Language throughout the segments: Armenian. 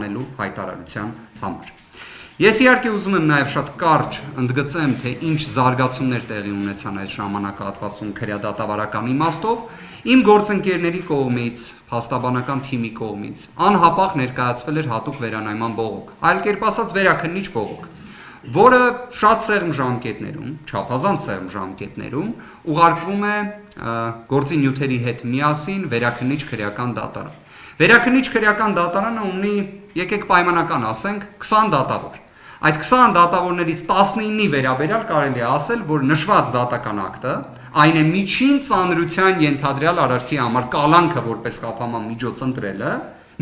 անելու հայտարարության համար։ Ես իհարկե ուզում եմ նաև շատ կարճ ընդգծեմ, թե ինչ զարգացումներ տեղի ունեցան այս ժամանակահատվածում քրեադատավարական իմաստով, իմ գործընկերների կողմից, փաստաբանական թիմի կողմից անհապաղ ներկայացվել էր հատուկ վերանայման բողոք, այլ կերպ ասած վերաքննիչ բողոք, որը շատ սեղմ ժամկետներում, չափազանց սեղմ ժամկետներում ուղարկվում է գործի նյութերի հետ միասին վերաքննիչ քրեական դատարան։ Վերաքննիչ քրեական դատարանը ունի, եկեք պայմանական ասենք, 20 դատավոր։ Այդ 20 դատավորներից 19-ի վերաբերյալ կարելի է ասել, որ նշված դատական ակտը, այն է միջին ծանրության ենթադրյալ արարքի համար կալանքը որպես խափանման միջոց ընտրելը,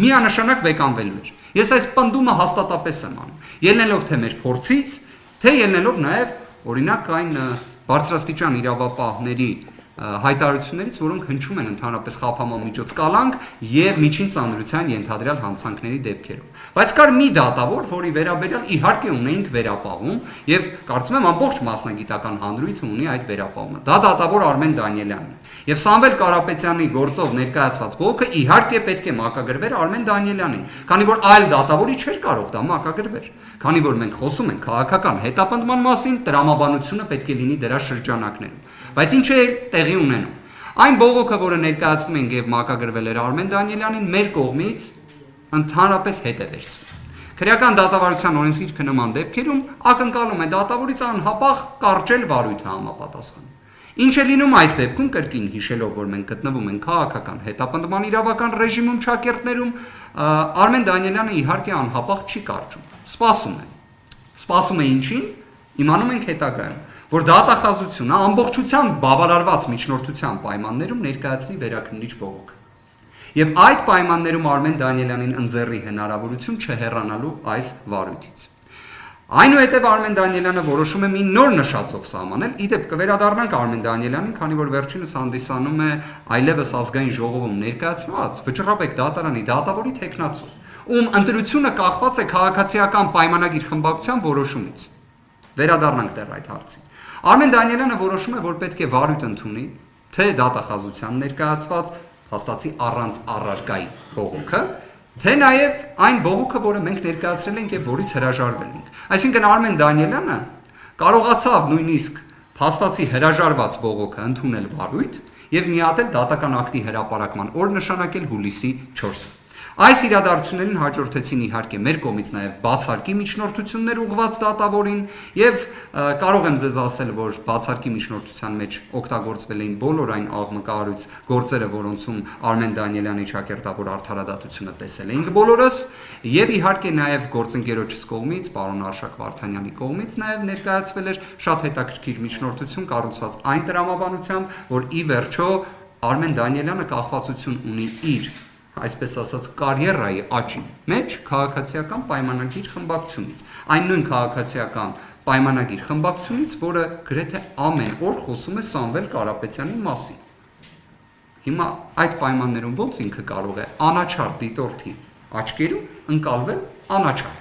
միանշանակ բեկանվելու էր։ Ես այս պնդումը հաստատապես եմ անում, ելնելով թե մեր փորձից, թե ելնելով նաև օրինակ այն բարձրաստիճան իրավապահների հայտարարություններից, որոնք հնչում են ընդհանրապես խափանման միջոց կալանք եւ միջին ծանրության ենթադրյալ հանցանքների դեպքերում։ Բայց կար մի դատավոր, որի վերաբերյալ իհարկե ունեինք վերապահում եւ կարծում եմ ամբողջ մասնագիտական հանրույթը ունի այդ վերապահումը։ Դա դատավոր Արմեն Դանիելյանն է։ Եվ Սամվել Կարապետյանի գործով ներկայացված բողոքը իհարկե պետք է մակագրվեր Արմեն Դանիելյանին, քանի որ այլ դատավորի չէր կարող դա մակագրվեր։ Քանի որ մենք խոսում ենք քաղաքական հետապնդման մասին, տրամաբանությունը պետք է լինի դրա շրջանակներում։ Բայց ինչ է տեղի ունենում։ Այն բողոքը, որը ներկայացնում ենք եւ մակագրվել էր Արմեն Դանիելյանին, մեր կողմից ընդհանրապես հետ է վերցվել։ Քրեական դատավարության օրենսգիրքը նման դեպքերում ակնկալում է դատավորից անհապաղ կարճել վարույթը համապատասխան։ Ինչ է լինում այս դեպքում, կրկին հիշելով, որ մենք գտնվում ենք քաղաքական հետապնդման իրավական ռեժիմում ճակերտներում, Արմեն Դանիելյանը իհարկե անհապաղ չի կարճում։ Սպասում է ինչին, իմանում ենք հետագայում, որ դատախազությունը ամբողջությամբ բավարարված միջնորդության պայմաններում ներկայացնի վերաքննիչ բողոք։ Եվ այդ պայմաններում Արմեն Դանիելյանին ընձեռի հնարավորություն չհեռանալու այս վարույթից։ Այնուհետև Արմեն Դանիելյանը որոշում է մի նոր նշածով սահմանել, իդեպ կվերադառնանք Արմեն Դանիելյանին, քանի որ վերջինս հանդիսանում է այլևս ազգային ժողովում ներկայացված Վճռաբեկ դատարանի դատավորի թեկնածու, ում ընտրությունը կախված է քաղաքացիական պայմանագիր խմբակցության որոշումից։ Վերադառնանք դեռ այդ հարցին։ Արմեն Դանիելյանը որոշում է, որ պետք է վարույթ ընդունի, թե դատախազության ներկայացված հաստատի առանց առարկայի բողոքը, թե նաև այն բողոքը, որը մենք ներկայացրել ենք եւ որից հրաժարվել ենք։ Այսինքն Արմեն Դանիելյանը կարողացավ նույնիսկ հաստատի հրաժարված բողոքը ընդունել վարույթ եւ միատել դատական ակտի հրապարակման օր նշանակել հուլիսի 4-ը։ Այս իրադարձություններին հաջորդեցին իհարկե մեր կողմից նաև բացարկի միջնորդություններ ուղղված դատավորին եւ կարող եմ ձեզ ասել, որ բացարկի միջնորդության մեջ օգտագործվել էին բոլոր այն աղմկահարույց գործերը, որոնցում Արմեն Դանիելյանի ճակերտավոր արդարադատությունը տեսել էինք բոլորս, եւ իհարկե նաև գործընկերոջս կողմից, պարոն Արշակ Վարդանյանի կողմից նաև ներկայացվել էր շատ հետաքրքիր միջնորդություն կառուցված այն տրամաբանությամբ, որ ի վերջո Արմեն Դանիելյանը կախվածություն ունի իր այսպես ասած կարիերայի աճի մեջ քաղաքացիական պայմանագիր խմբակցությունից, այն նույն քաղաքացիական պայմանագիր խմբակցությունից, որը գրեթե ամեն օր խոսում է Սամվել Կարապետյանի մասին։ Հիմա այդ պայմաններում ոնց ինքը կարող է անաչառ դիտորդի աչքերում ընկալվել անաչառ,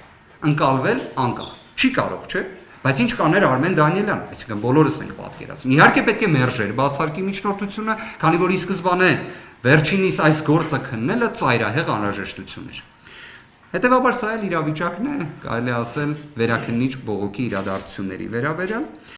ընկալվել անկախ։ Չի կարող, չէ՞։ Բայց ինչ կաներ Արմեն Դանիելյանը, այսինքն բոլորս ենք պատկերացնում։ Իհարկե պետք է մերժեր բացարկի միջնորդությունը, քանի որ ի սկզբանե վերջինիս այս գործը քննելը ծայրահեղ անհրաժեշտություն էր։ Հետևաբար սա էլ իրավիճակն է, կարելի ասել, վերաքննիչ բողոքի իրադարձությունների վերաբերյալ։